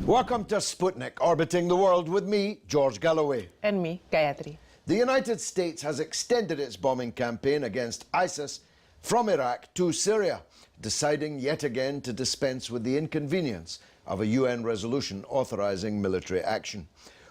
Welcome to Sputnik, orbiting the world with me, George Galloway. And me, Gayatri. The United States has extended its bombing campaign against ISIS from Iraq to Syria, deciding yet again to dispense with the inconvenience of a UN resolution authorizing military action.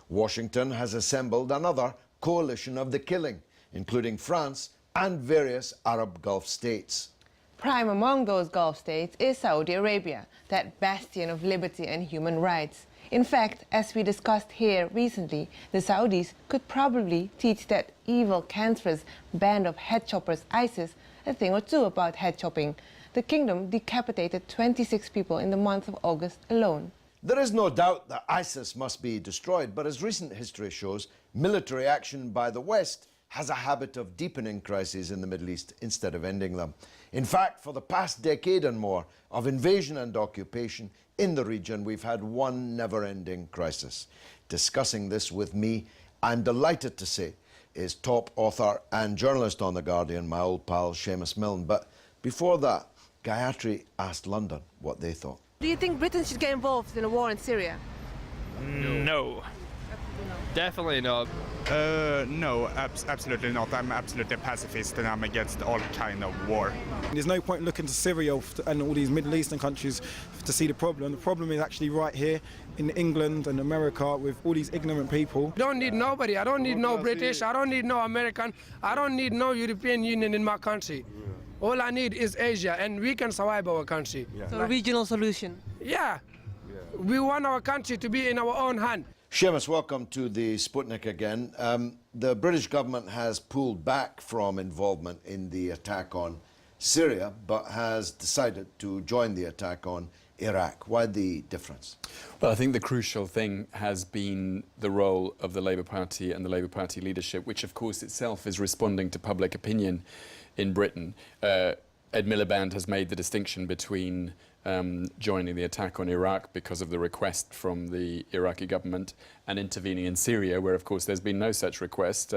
Washington has assembled another coalition of the killing, including France and various Arab Gulf states. Prime among those Gulf states is Saudi Arabia, that bastion of liberty and human rights. In fact, as we discussed here recently, the Saudis could probably teach that evil, cancerous band of head choppers ISIS a thing or two about head chopping. The kingdom decapitated 26 people in the month of August alone. There is no doubt that ISIS must be destroyed, but as recent history shows, military action by the West has a habit of deepening crises in the Middle East instead of ending them. In fact, for the past decade and more of invasion and occupation in the region, we've had one never-ending crisis. Discussing this with me, I'm delighted to say, is top author and journalist on The Guardian, my old pal Seamus Milne. But before that, Gayatri asked London what they thought. Do you think Britain should get involved in a war in Syria? No. Definitely not. No, absolutely not. I'm absolutely a pacifist and I'm against all kind of war. There's no point looking to Syria and all these Middle Eastern countries to see the problem. The problem is actually right here in England and America with all these ignorant people. I don't need nobody. I don't need no British. I don't need no American. I don't need no European Union in my country. All I need is Asia, and we can survive our country. So a regional solution? Yeah. We want our country to be in our own hand. Seamus, welcome to the Sputnik again. The British government has pulled back from involvement in the attack on Syria, but has decided to join the attack on Iraq. Why the difference? Well, I think the crucial thing has been the role of the Labour Party and the Labour Party leadership, which of course itself is responding to public opinion in Britain. Ed Miliband has made the distinction between joining the attack on Iraq because of the request from the Iraqi government and intervening in Syria, where of course there's been no such request,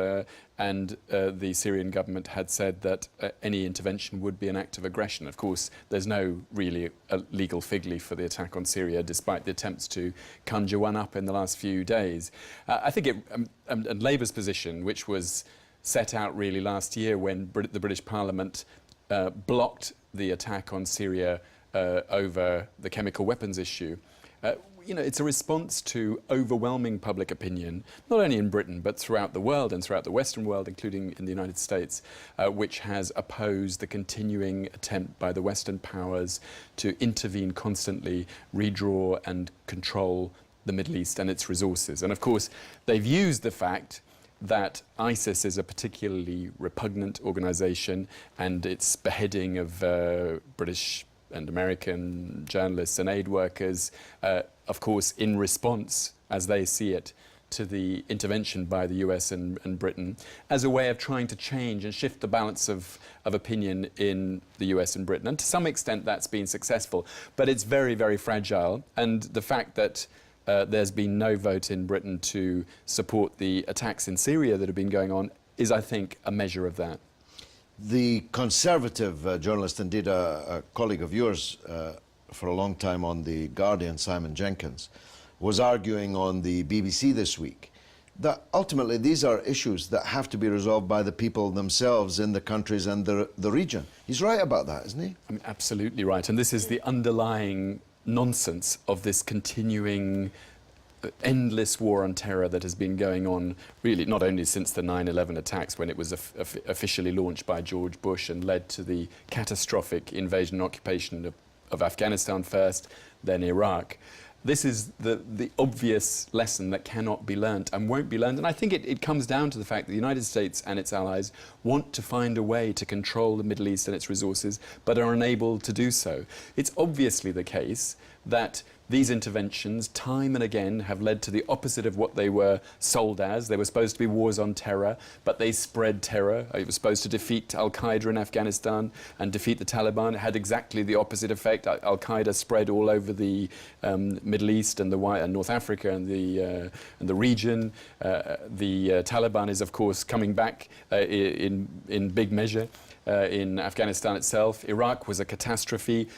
and the Syrian government had said that any intervention would be an act of aggression. Of course, there's no really legal fig leaf for the attack on Syria, despite the attempts to conjure one up in the last few days. I think and Labour's position, which was set out really last year when the British Parliament blocked the attack on Syria over the chemical weapons issue. You know, it's a response to overwhelming public opinion, not only in Britain, but throughout the world and throughout the Western world, including in the United States, which has opposed the continuing attempt by the Western powers to intervene constantly, redraw and control the Middle East and its resources. And of course, they've used the fact that ISIS is a particularly repugnant organisation, and its beheading of British and American journalists and aid workers, of course, in response, as they see it, to the intervention by the US and Britain, as a way of trying to change and shift the balance of opinion in the US and Britain. And to some extent, that's been successful. But it's very, very fragile. And the fact that there's been no vote in Britain to support the attacks in Syria that have been going on is, I think, a measure of that. The Conservative journalist, indeed a colleague of yours for a long time on The Guardian, Simon Jenkins, was arguing on the BBC this week that ultimately these are issues that have to be resolved by the people themselves in the countries and the region. He's right about that, isn't he? I mean, absolutely right. And this is the underlying nonsense of this continuing endless war on terror that has been going on, really, not only since the 9/11 attacks, when it was officially launched by George Bush and led to the catastrophic invasion and occupation of Afghanistan first, then Iraq. this is the obvious lesson that cannot be learnt and won't be learned. And I think it comes down to the fact that the United States and its allies want to find a way to control the Middle East and its resources, but are unable to do so. It's obviously the case that these interventions, time and again, have led to the opposite of what they were sold as. They were supposed to be wars on terror, but they spread terror. It was supposed to defeat Al-Qaeda in Afghanistan and defeat the Taliban. It had exactly the opposite effect. Al-Qaeda spread all over the Middle East and North Africa and the region. The Taliban is, of course, coming back in big measure. In Afghanistan itself. Iraq was a catastrophe.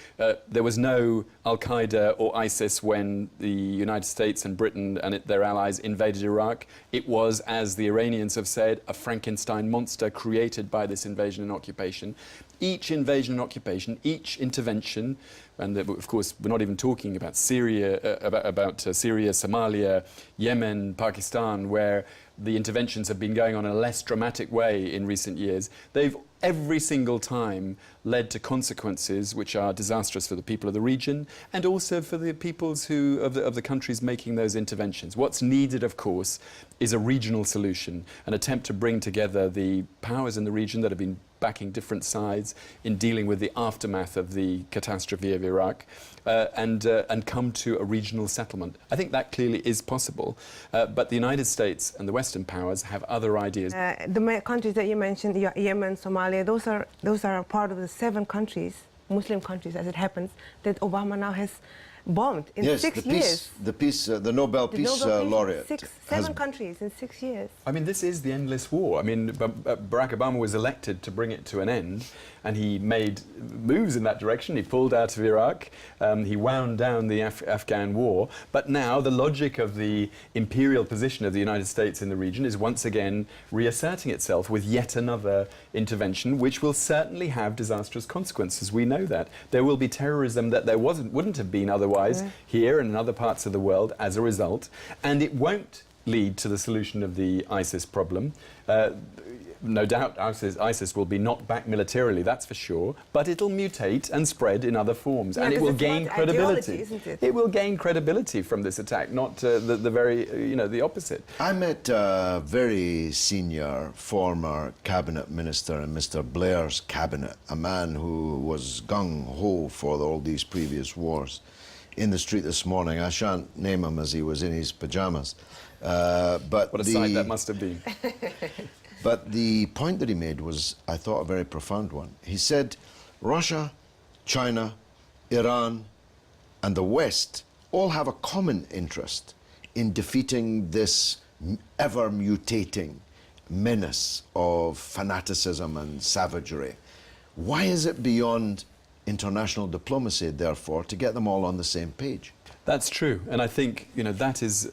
There was no Al-Qaeda or ISIS when the United States and Britain and their allies invaded Iraq. It was, as the Iranians have said, a Frankenstein monster created by this invasion and occupation. Each invasion and occupation, each intervention, and of course we're not even talking about Syria, Syria, Somalia, Yemen, Pakistan, where the interventions have been going on in a less dramatic way in recent years. They've every single time led to consequences which are disastrous for the people of the region and also for the peoples of the countries making those interventions. What's needed, of course, is a regional solution, an attempt to bring together the powers in the region that have been backing different sides in dealing with the aftermath of the catastrophe of Iraq and come to a regional settlement. I think that clearly is possible, but the United States and the Western powers have other ideas. The countries that you mentioned, Yemen, Somalia, those are part of the 7 countries, Muslim countries as it happens, that Obama now has bombed in 6 years. The Nobel Peace Laureate. 7 countries in 6 years. I mean, this is the endless war. I mean, Barack Obama was elected to bring it to an end, and he made moves in that direction. He pulled out of Iraq. He wound down the Afghan war. But now the logic of the imperial position of the United States in the region is once again reasserting itself with yet another intervention, which will certainly have disastrous consequences. We know that. There will be terrorism that there wouldn't have been otherwise here and in other parts of the world as a result. And it won't lead to the solution of the ISIS problem. No doubt ISIS will be knocked back militarily, that's for sure, but it'll mutate and spread in other forms, and it will gain credibility. Isn't it? It will gain credibility from this attack, not the opposite. I met a very senior former cabinet minister in Mr. Blair's cabinet, a man who was gung-ho for all these previous wars, in the street this morning. I shan't name him as he was in his pajamas. But what a sight that must have been. But the point that he made was, I thought, a very profound one. He said, Russia, China, Iran, and the West all have a common interest in defeating this ever-mutating menace of fanaticism and savagery. Why is it beyond international diplomacy, therefore, to get them all on the same page? That's true, and I think that is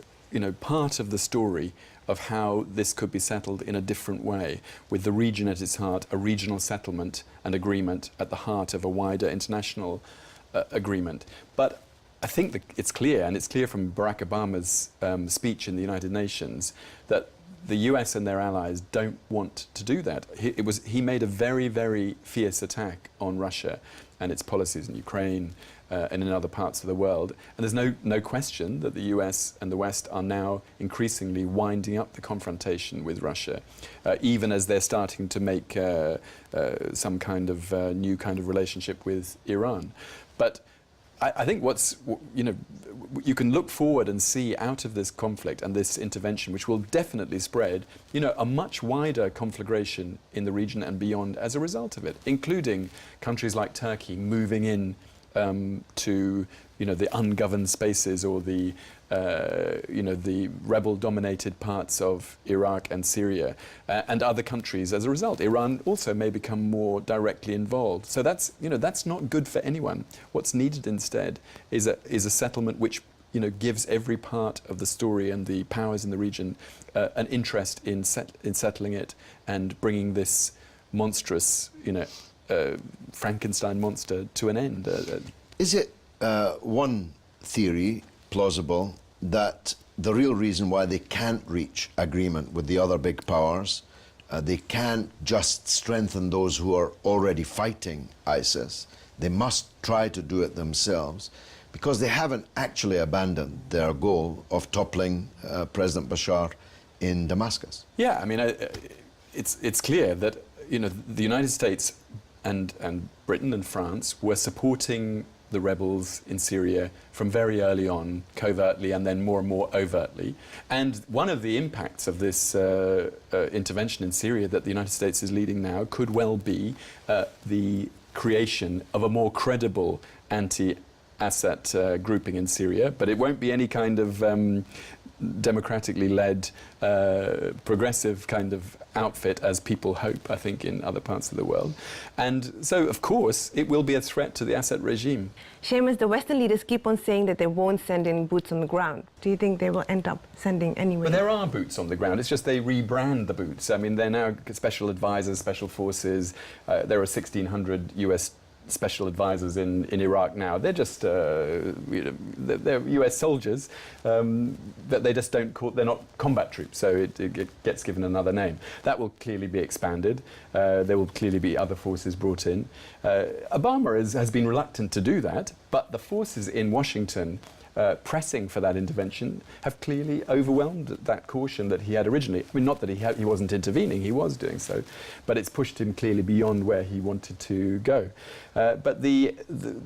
part of the story of how this could be settled in a different way, with the region at its heart, a regional settlement and agreement at the heart of a wider international agreement. But I think that it's clear, and it's clear from Barack Obama's speech in the United Nations, that the US and their allies don't want to do that. He made a very, very fierce attack on Russia and its policies in Ukraine and in other parts of the world. And there's no question that the US and the West are now increasingly winding up the confrontation with Russia, even as they're starting to make some kind of new kind of relationship with Iran. But I think you can look forward and see out of this conflict and this intervention, which will definitely spread, a much wider conflagration in the region and beyond as a result of it, including countries like Turkey moving in to the ungoverned spaces or the rebel-dominated parts of Iraq and Syria and other countries as a result. Iran also may become more directly involved. So that's not good for anyone. What's needed instead is a settlement which gives every part of the story and the powers in the region an interest in settling it and bringing this monstrous Frankenstein monster to an end. Is it one theory plausible that the real reason why they can't reach agreement with the other big powers, they can't just strengthen those who are already fighting ISIS, they must try to do it themselves, because they haven't actually abandoned their goal of toppling President Bashar in Damascus. Yeah, I mean, it's clear that, you know, the United States and Britain and France were supporting the rebels in Syria from very early on, covertly, and then more and more overtly. And one of the impacts of this intervention in Syria that the United States is leading now could well be the creation of a more credible anti-Assad grouping in Syria, but it won't be any kind of democratically led, progressive kind of outfit as people hope, I think, in other parts of the world. And so, of course, it will be a threat to the Assad regime. Seamus, the Western leaders keep on saying that they won't send in boots on the ground. Do you think they will end up sending anyway? But there are boots on the ground. It's just they rebrand the boots. I mean, they're now special advisors, special forces. There are 1,600 US special advisors in Iraq now. They're just, they're US soldiers, but they just don't call, they're not combat troops, so it gets given another name. That will clearly be expanded. There will clearly be other forces brought in. Obama has been reluctant to do that, but the forces in Washington pressing for that intervention have clearly overwhelmed that caution that he had originally. I mean, not that he wasn't intervening, he was doing so, but it's pushed him clearly beyond where he wanted to go. But the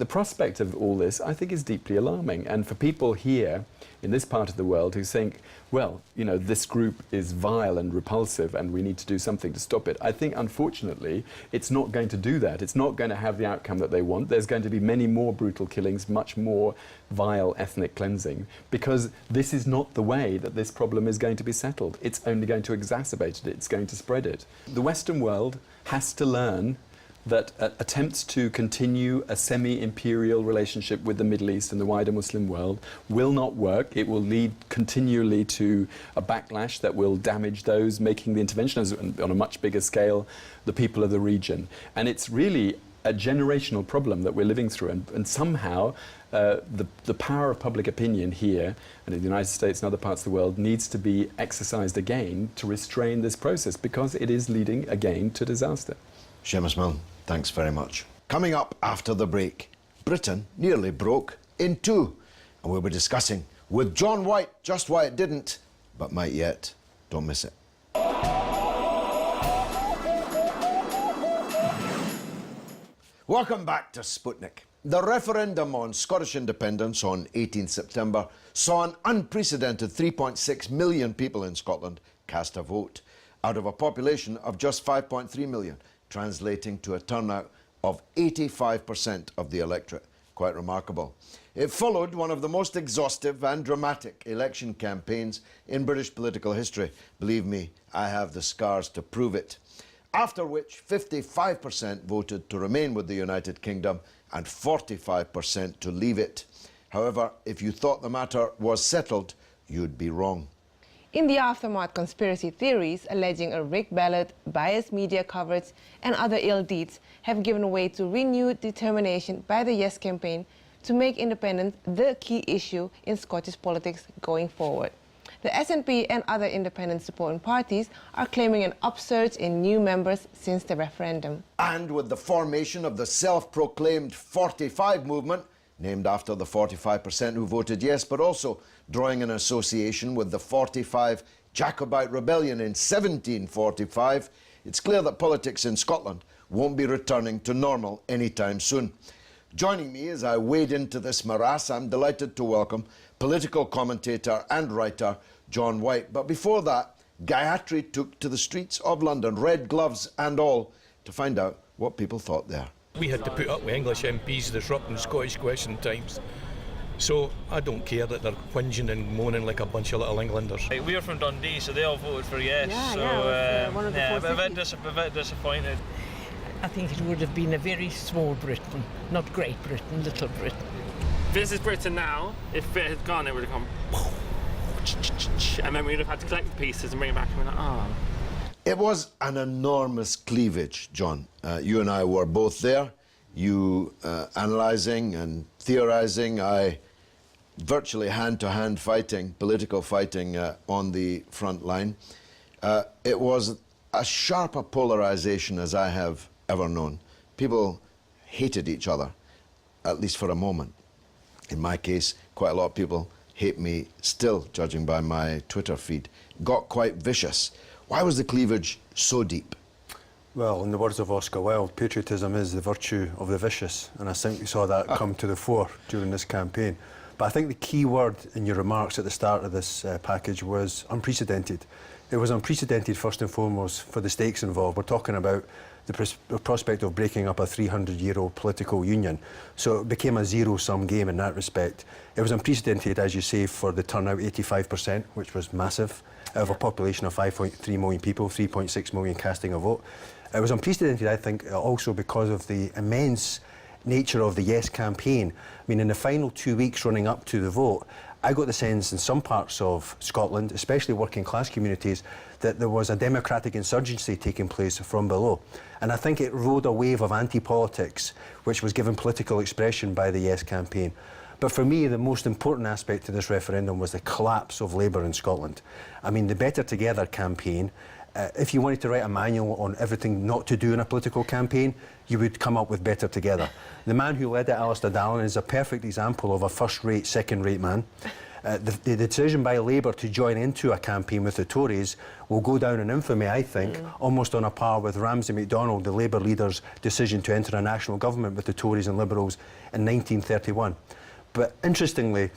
prospect of all this, I think, is deeply alarming. And for people here in this part of the world who think, well, you know, this group is vile and repulsive and we need to do something to stop it, I think, unfortunately, it's not going to do that. It's not going to have the outcome that they want. There's going to be many more brutal killings, much more vile ethnic cleansing, because this is not the way that this problem is going to be settled. It's only going to exacerbate it. It's going to spread it. The Western world has to learn that attempts to continue a semi-imperial relationship with the Middle East and the wider Muslim world will not work. It will lead continually to a backlash that will damage those making the intervention on a much bigger scale, the people of the region. And it's really a generational problem that we're living through, and somehow the power of public opinion here and in the United States and other parts of the world needs to be exercised again to restrain this process, because it is leading again to disaster. Seamus Milne, thanks very much. Coming up after the break, Britain nearly broke in two, and we'll be discussing with John White just why it didn't, but might yet. Don't miss it. Welcome back to Sputnik. The referendum on Scottish independence on 18 September saw an unprecedented 3.6 million people in Scotland cast a vote, out of a population of just 5.3 million, translating to a turnout of 85% of the electorate. Quite remarkable. It followed one of the most exhaustive and dramatic election campaigns in British political history. Believe me, I have the scars to prove it. After which 55% voted to remain with the United Kingdom and 45% to leave it. However, if you thought the matter was settled, you'd be wrong. In the aftermath, conspiracy theories alleging a rigged ballot, biased media coverage and other ill deeds have given way to renewed determination by the Yes campaign to make independence the key issue in Scottish politics going forward. The SNP and other independent supporting parties are claiming an upsurge in new members since the referendum. And with the formation of the self-proclaimed 45 movement, named after the 45% who voted yes, but also drawing an association with the 45 Jacobite rebellion in 1745, it's clear that politics in Scotland won't be returning to normal anytime soon. Joining me as I wade into this morass, I'm delighted to welcome political commentator and writer John White. But before that, Gayatri took to the streets of London, red gloves and all, to find out what people thought there. We had to put up with English MPs disrupting Scottish question times. So I don't care that they're whinging and moaning like a bunch of little Englanders. We're from Dundee, so they all voted for yes. One of the a bit disappointed. I think it would have been a very small Britain, not Great Britain, Little Britain. This is Britain now. If it had gone, it would have gone, and then we'd have had to collect the pieces and bring it back and be like, oh. It was an enormous cleavage, John. You and I were both there. You analysing and theorising, I virtually hand-to-hand fighting, political fighting on the front line. It was as sharp a polarisation as I have ever known. People hated each other, at least for a moment. in my case, quite a lot of people hate me still, judging by my Twitter feed, got quite vicious. Why was the cleavage so deep? Well, in the words of Oscar Wilde, patriotism is the virtue of the vicious, and I think we saw that come to the fore during this campaign. But I think the key word in your remarks at the start of this package was unprecedented. It was unprecedented first and foremost for the stakes involved. We're talking about the prospect of breaking up a 300-year-old political union. So it became a zero-sum game in that respect. It was unprecedented, as you say, for the turnout, 85%, which was massive, out of a population of 5.3 million people, 3.6 million casting a vote. It was unprecedented, I think, also because of the immense nature of the Yes campaign. I mean, in the final 2 weeks running up to the vote, I got the sense in some parts of Scotland, especially working class communities, that there was a democratic insurgency taking place from below. And I think it rode a wave of anti-politics, which was given political expression by the Yes campaign. But for me, the most important aspect to this referendum was the collapse of Labour in Scotland. I mean, the Better Together campaign, if you wanted to write a manual on everything not to do in a political campaign, you would come up with Better Together. The man who led it, Alistair Dallin, is a perfect example of a first-rate, second-rate man. The decision by Labour to join into a campaign with the Tories will go down in infamy, I think, almost on a par with Ramsay MacDonald, the Labour leader's decision to enter a national government with the Tories and Liberals in 1931. But interestingly,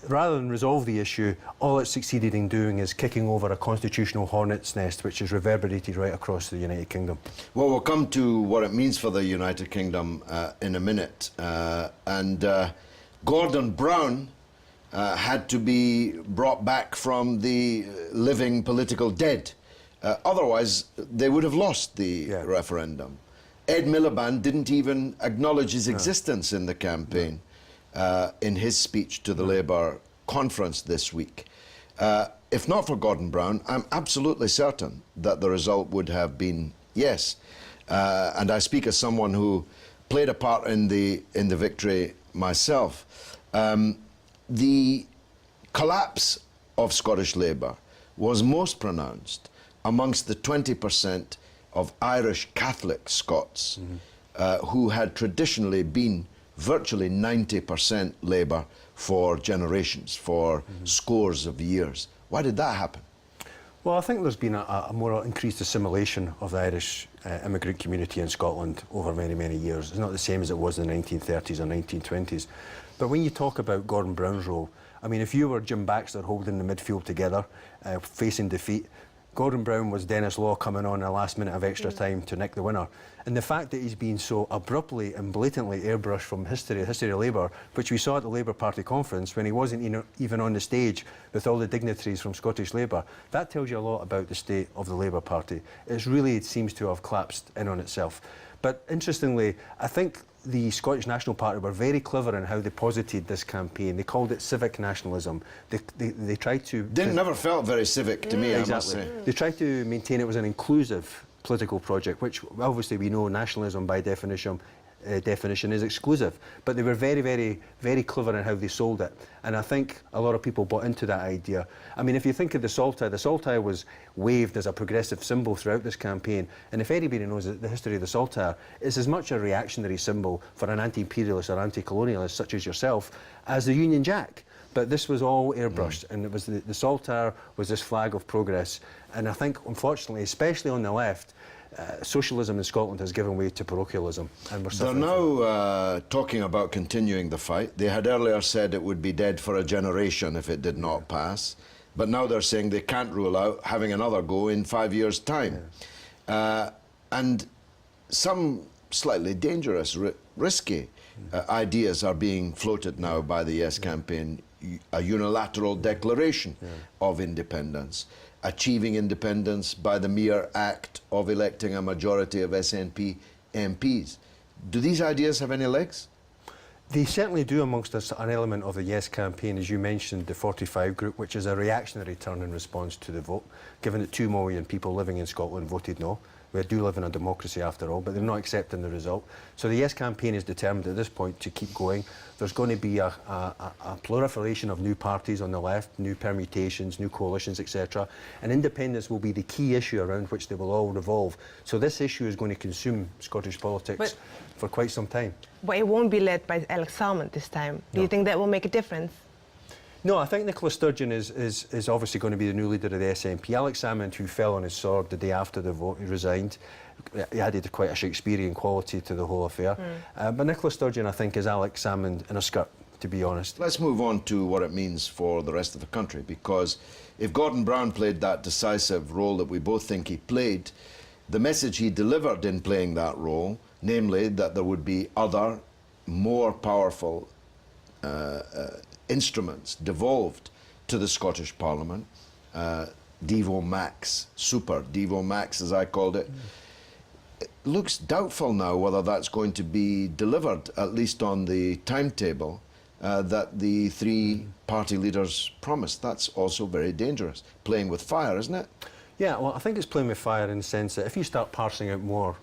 rather than resolve the issue, all it succeeded in doing is kicking over a constitutional hornet's nest, which is reverberated right across the United Kingdom. Well, we'll come to what it means for the United Kingdom in a minute. Gordon Brown had to be brought back from the living political dead. Otherwise, they would have lost the referendum. Ed Miliband didn't even acknowledge his existence in the campaign. In his speech to the Labour conference this week. If not for Gordon Brown, I'm absolutely certain that the result would have been yes. And I speak as someone who played a part in the victory myself. The collapse of Scottish Labour was most pronounced amongst the 20% of Irish Catholic Scots who had traditionally been virtually 90% Labour for generations, for scores of years. Why did that happen? Well, I think there's been a more increased assimilation of the Irish immigrant community in Scotland over many, many years. It's not the same as it was in the 1930s or 1920s. But when you talk about Gordon Brown's role, I mean, if you were Jim Baxter holding the midfield together, facing defeat, Gordon Brown was Dennis Law coming on a last minute of extra time to nick the winner. And the fact that he's been so abruptly and blatantly airbrushed from history of Labour, which we saw at the Labour Party conference when he wasn't even on the stage with all the dignitaries from Scottish Labour, that tells you a lot about the state of the Labour Party. It seems to have collapsed in on itself. But interestingly, I think the Scottish National Party were very clever in how they posited this campaign. They called it civic nationalism. They tried to... Never felt very civic to me, exactly. I must say. They tried to maintain it was an inclusive political project, which obviously we know nationalism by definition is exclusive. But they were very, very, very clever in how they sold it. And I think a lot of people bought into that idea. I mean, if you think of the Saltire was waved as a progressive symbol throughout this campaign. And if anybody knows the history of the Saltire, it's as much a reactionary symbol for an anti-imperialist or anti-colonialist such as yourself as the Union Jack. But this was all airbrushed, and it was the Saltire was this flag of progress. And I think, unfortunately, especially on the left, socialism in Scotland has given way to parochialism. And They're now talking about continuing the fight. They had earlier said it would be dead for a generation if it did not pass. But now they're saying they can't rule out having another go in 5 years' time. And some slightly dangerous, risky ideas are being floated now by the Yes campaign. A unilateral declaration of independence, achieving independence by the mere act of electing a majority of SNP MPs. Do these ideas have any legs? They certainly do amongst us an element of the Yes campaign, as you mentioned, the 45 group, which is a reactionary turn in response to the vote, given that 2 million people living in Scotland voted no. We do live in a democracy after all, but they're not accepting the result. So the Yes campaign is determined at this point to keep going. There's going to be a proliferation of new parties on the left, new permutations, new coalitions, etc. And independence will be the key issue around which they will all revolve. So this issue is going to consume Scottish politics for quite some time. But it won't be led by Alex Salmond this time. Do you think that will make a difference? No, I think Nicola Sturgeon is obviously going to be the new leader of the SNP. Alex Salmond, who fell on his sword the day after the vote, he resigned. He added quite a Shakespearean quality to the whole affair. But Nicola Sturgeon, I think, is Alex Salmond in a skirt, to be honest. Let's move on to what it means for the rest of the country, because if Gordon Brown played that decisive role that we both think he played, the message he delivered in playing that role, namely that there would be other, more powerful instruments devolved to the Scottish Parliament, Devo Max, Super Devo Max as I called it. It looks doubtful now whether that's going to be delivered, at least on the timetable that the three party leaders promised. That's also very dangerous, playing with fire, isn't it? Yeah, well, I think it's playing with fire in the sense that if you start parsing out more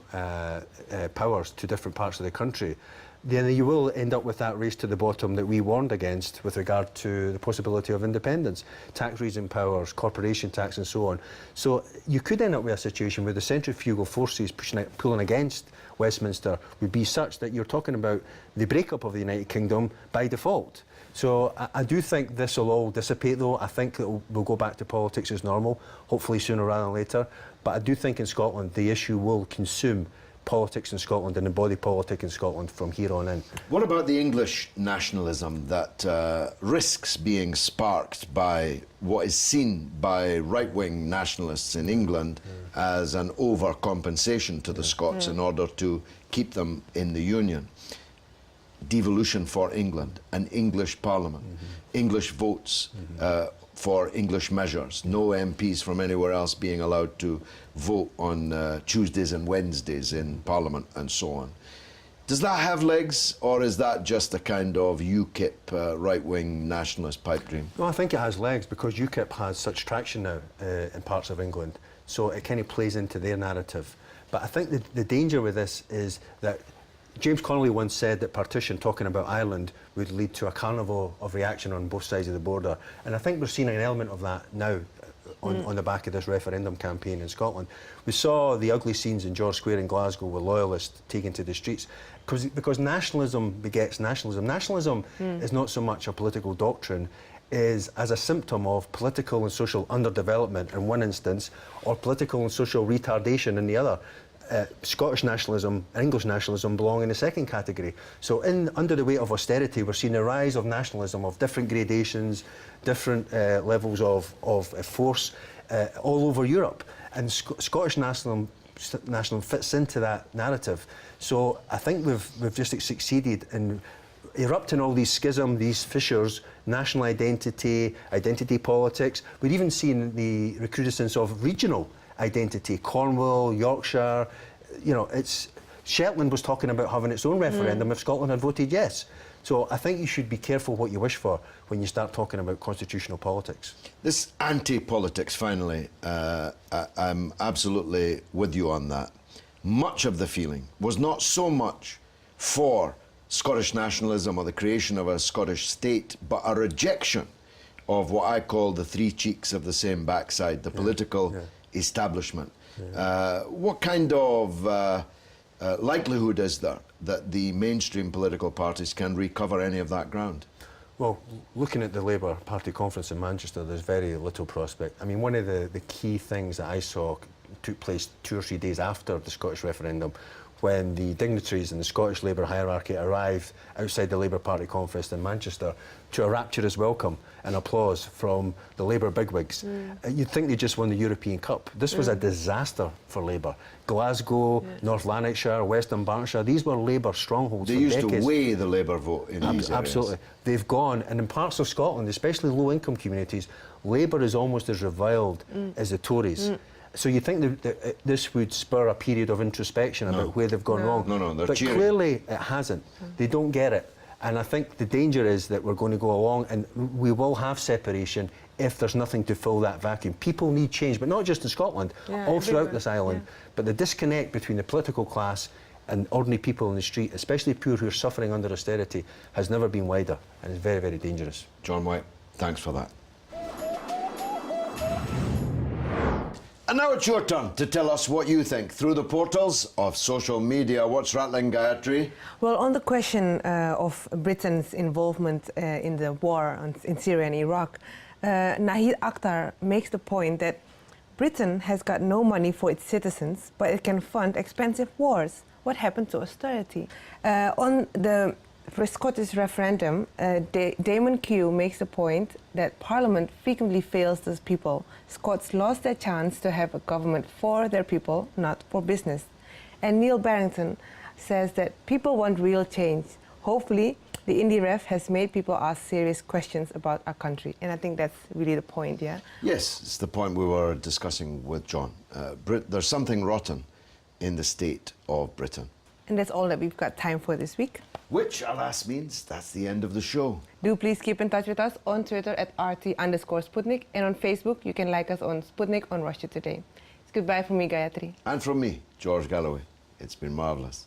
powers to different parts of the country, then you will end up with that race to the bottom that we warned against with regard to the possibility of independence, tax raising powers, corporation tax and so on. So you could end up with a situation where the centrifugal forces pulling against Westminster would be such that you're talking about the breakup of the United Kingdom by default. So I do think this will all dissipate, though. I think we'll go back to politics as normal, hopefully sooner rather than later. But I do think in Scotland the issue will consume politics in Scotland and embody politics in Scotland from here on in. What about the English nationalism that risks being sparked by what is seen by right-wing nationalists in England as an overcompensation to the Scots in order to keep them in the Union? Devolution for England, an English Parliament, English votes for English measures, no MPs from anywhere else being allowed to vote on Tuesdays and Wednesdays in Parliament and so on. Does that have legs, or is that just a kind of UKIP right-wing nationalist pipe dream? No, I think it has legs because UKIP has such traction now in parts of England, so it kind of plays into their narrative. But I think the danger with this is that James Connolly once said that partition, talking about Ireland, would lead to a carnival of reaction on both sides of the border. And I think we're seeing an element of that now on the back of this referendum campaign in Scotland. We saw the ugly scenes in George Square in Glasgow with loyalists taken to the streets because nationalism begets nationalism. Nationalism is not so much a political doctrine as a symptom of political and social underdevelopment in one instance, or political and social retardation in the other. Scottish nationalism and English nationalism belong in the second category. So under the weight of austerity, we're seeing a rise of nationalism of different gradations, different levels of force all over Europe. And Scottish nationalism fits into that narrative. So I think we've just succeeded in erupting all these schisms, these fissures, national identity, identity politics. We're even seeing the recrudescence of regional identity, Cornwall, Yorkshire, you know, Shetland was talking about having its own referendum if Scotland had voted yes. So I think you should be careful what you wish for when you start talking about constitutional politics. This anti-politics, finally, I'm absolutely with you on that. Much of the feeling was not so much for Scottish nationalism or the creation of a Scottish state, but a rejection of what I call the three cheeks of the same backside, the political establishment. What kind of likelihood is there that the mainstream political parties can recover any of that ground? Well, looking at the Labour Party conference in Manchester, there's very little prospect. I mean, one of the key things that I saw took place 2 or 3 days after the Scottish referendum, when the dignitaries in the Scottish Labour hierarchy arrived outside the Labour Party conference in Manchester to a rapturous welcome and applause from the Labour bigwigs. You'd think they just won the European Cup. This was a disaster for Labour. Glasgow, North Lanarkshire, West Dunbartonshire, these were Labour strongholds They for used decades. to weigh the Labour vote in these areas. Absolutely. They've gone, and in parts of Scotland, especially low-income communities, Labour is almost as reviled as the Tories. So you think that this would spur a period of introspection about where they've gone wrong. No, they're but cheering. Clearly it hasn't. They don't get it. And I think the danger is that we're going to go along and we will have separation if there's nothing to fill that vacuum. People need change, but not just in Scotland, all throughout this island. But the disconnect between the political class and ordinary people in the street, especially poor who are suffering under austerity, has never been wider, and is very, very dangerous. John White, thanks for that. And now it's your turn to tell us what you think through the portals of social media. What's rattling, Gayatri? Well, on the question of Britain's involvement in the war in Syria and Iraq, Nahid Akhtar makes the point that Britain has got no money for its citizens, but it can fund expensive wars. What happened to austerity? On the Scottish referendum, Damon Q makes the point that Parliament frequently fails the people. Scots lost their chance to have a government for their people, not for business. And Neil Barrington says that people want real change. Hopefully, the Indie Ref has made people ask serious questions about our country. And I think that's really the point, yeah? Yes, it's the point we were discussing with John. There's something rotten in the state of Britain. And that's all that we've got time for this week. Which, alas, means that's the end of the show. Do please keep in touch with us on Twitter at RT_Sputnik, and on Facebook you can like us on Sputnik on Russia Today. It's goodbye from me, Gayatri. And from me, George Galloway. It's been marvellous.